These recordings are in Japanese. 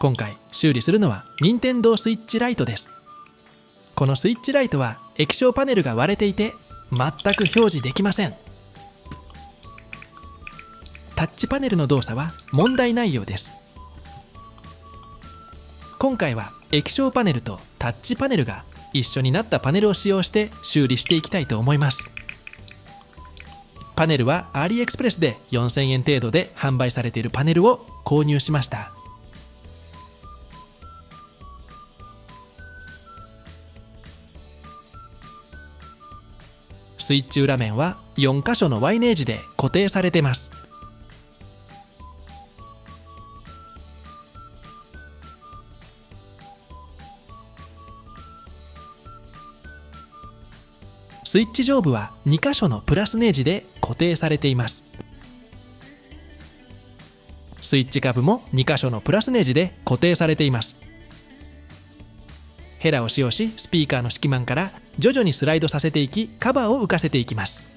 今回修理するのは任天堂スイッチライトです。このスイッチライトは液晶パネルが割れていて全く表示できません。タッチパネルの動作は問題ないようです。今回は液晶パネルとタッチパネルが一緒になったパネルを使用して修理していきたいと思います。パネルはアーリーエクスプレスで4000円程度で販売されているパネルを購入しました。スイッチ裏面は4箇所の Y ネジで固定されています。スイッチ上部は2箇所のプラスネジで固定されています。スイッチ下部も2箇所のプラスネジで固定されています。ヘラを使用し、スピーカーの隙間から徐々にスライドさせていき、カバーを浮かせていきます。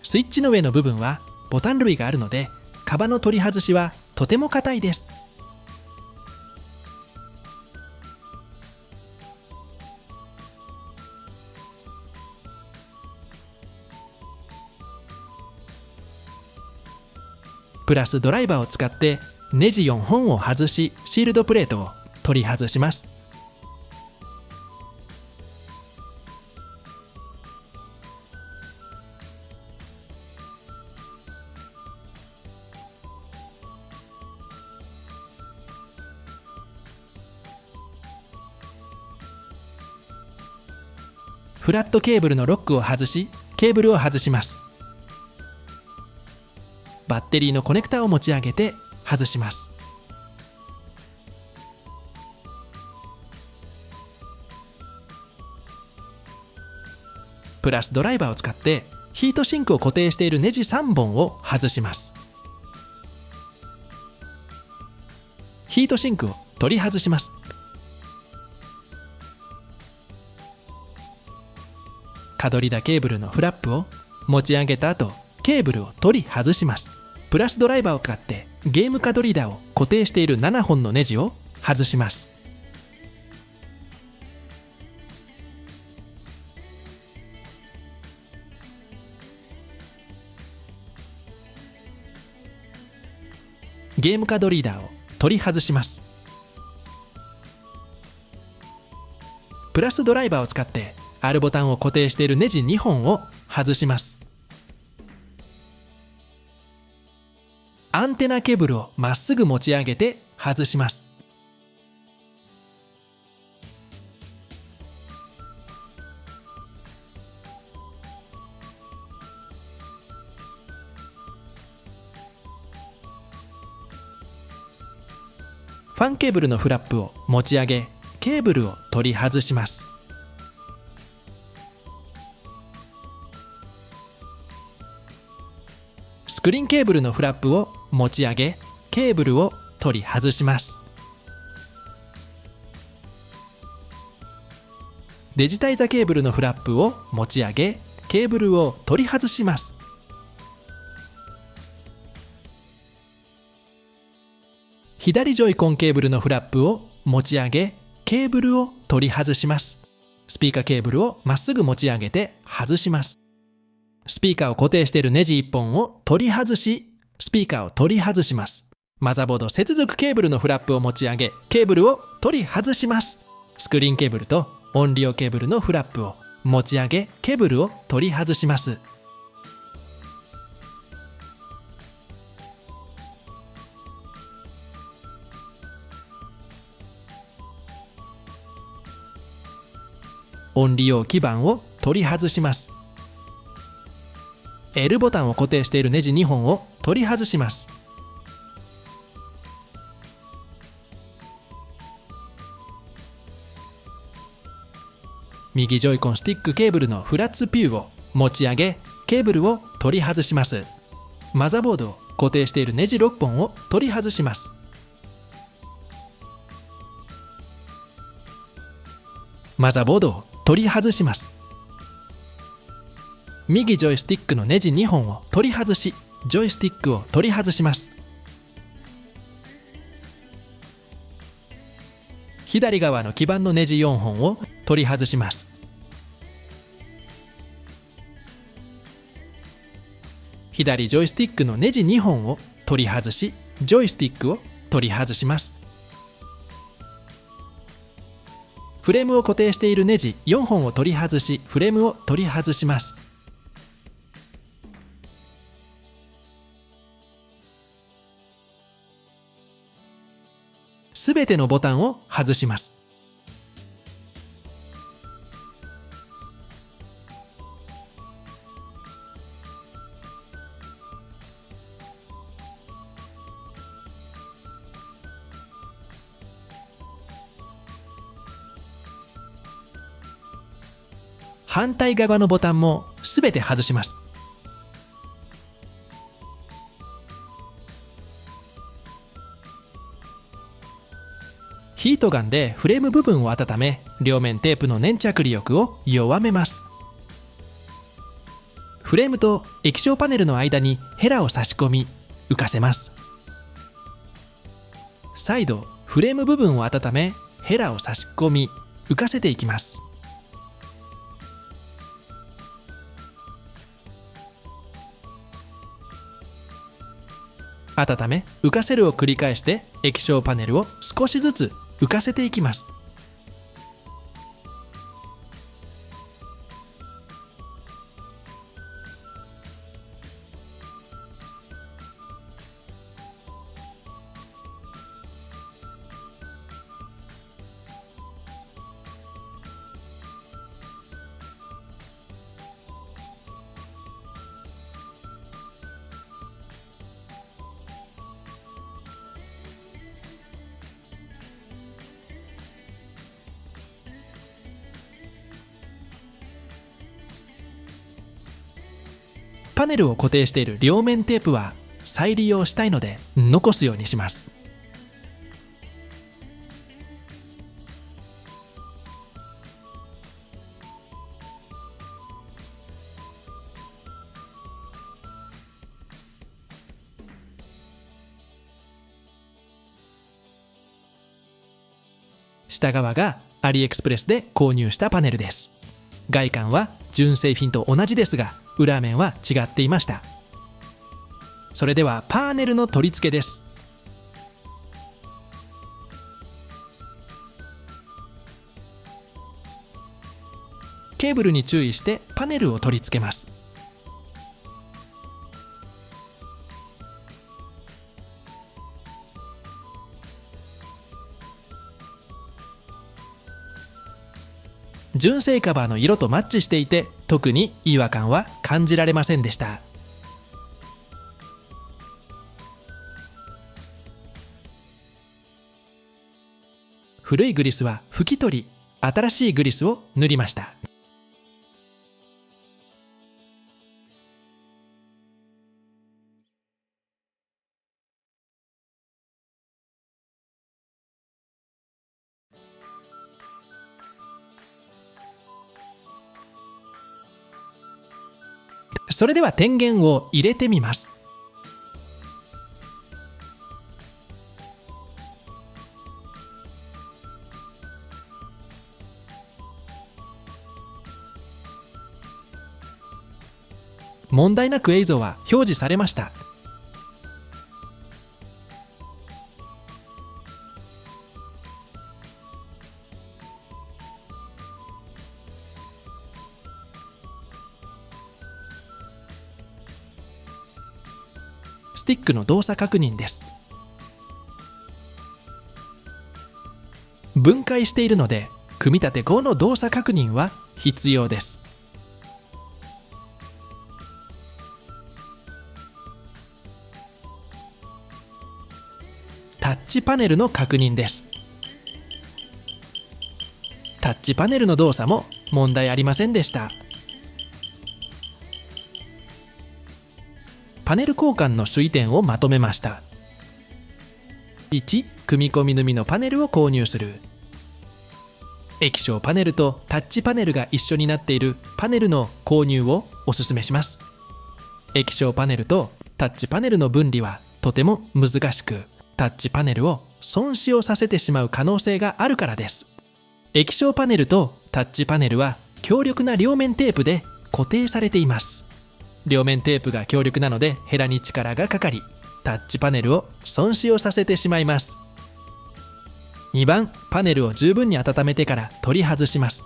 スイッチの上の部分はボタン類があるので、カバの取り外しはとても硬いです。プラスドライバーを使ってネジ4本を外し、シールドプレートを取り外します。フラットケーブルのロックを外し、ケーブルを外します。バッテリーのコネクタを持ち上げて外します。プラスドライバーを使ってヒートシンクを固定しているネジ3本を外します。ヒートシンクを取り外します。角りだケーブルのフラップを持ち上げた後、ケーブルを取り外します。プラスドライバーを使ってゲーム角リーダーを固定している7本のネジを外します。ゲーム角リーダーを取り外します。プラスドライバーを使ってR ボタンを固定しているネジ2本を外します。アンテナケーブルをまっすぐ持ち上げて外します。ファンケーブルのフラップを持ち上げ、ケーブルを取り外します。スクリーンケーブルのフラップを持ち上げ、ケーブルを取り外します。デジタイザケーブルのフラップを持ち上げ、ケーブルを取り外します。左ジョイコンケーブルのフラップを持ち上げ、ケーブルを取り外します。スピーカーケーブルをまっすぐ持ち上げて外します。スピーカーを固定しているネジ1本を取り外し、スピーカーを取り外します。マザーボード接続ケーブルのフラップを持ち上げ、ケーブルを取り外します。スクリーンケーブルと音量ケーブルのフラップを持ち上げ、ケーブルを取り外します。音利用基板を取り外します。L ボタンを固定しているネジ2本を取り外します。右ジョイコンスティックケーブルのフラッツピューを持ち上げ、ケーブルを取り外します。マザーボードを固定しているネジ6本を取り外します。マザーボードを取り外します。右ジョイスティックのネジ2本を取り外し、ジョイスティックを取り外します。左側の基板のネジ4本を取り外します。左ジョイスティックのネジ2本を取り外し、ジョイスティックを取り外します。フレームを固定しているネジ4本を取り外し、フレームを取り外します。すべてのボタンを外します。反対側のボタンもすべて外します。ヒートガンでフレーム部分を温め、両面テープの粘着力を弱めます。フレームと液晶パネルの間にヘラを差し込み、浮かせます。再度フレーム部分を温め、ヘラを差し込み、浮かせていきます。温め、浮かせるを繰り返して液晶パネルを少しずつ浮かせていきます。パネルを固定している両面テープは再利用したいので残すようにします。下側がアリエクスプレスで購入したパネルです。外観は純正品と同じですが、裏面は違っていました。それではパーネルの取り付けです。ケーブルに注意してパネルを取り付けます。純正カバーの色とマッチしていて、特に違和感は感じられませんでした。古いグリスは拭き取り、新しいグリスを塗りました。それでは電源を入れてみます。問題なく映像は表示されました。スティックの動作確認です。分解しているので、組み立て後の動作確認は必要です。タッチパネルの確認です。タッチパネルの動作も問題ありませんでした。パネル交換の注意点をまとめました。1、組み込み縫いのパネルを購入する。液晶パネルとタッチパネルが一緒になっているパネルの購入をお勧めします。液晶パネルとタッチパネルの分離はとても難しく、タッチパネルを損傷させてしまう可能性があるからです。液晶パネルとタッチパネルは強力な両面テープで固定されています。両面テープが強力なのでヘラに力がかかり、タッチパネルを損傷させてしまいます。2番、パネルを十分に温めてから取り外します。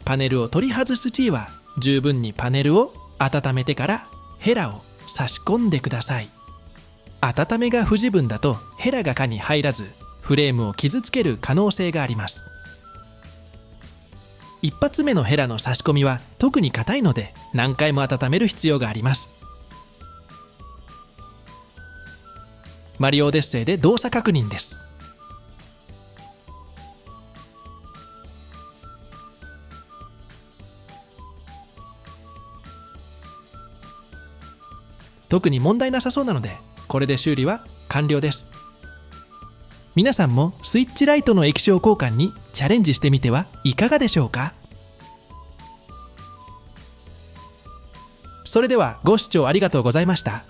パネルを取り外す時は十分にパネルを温めてからヘラを差し込んでください。温めが不十分だとヘラが刃に入らず、フレームを傷つける可能性があります。一発目のヘラの差し込みは特に硬いので何回も温める必要があります。マリオオデッセイで動作確認です。特に問題なさそうなので、これで修理は完了です。皆さんもスイッチライトの液晶交換にチャレンジしてみてはいかがでしょうか。それではご視聴ありがとうございました。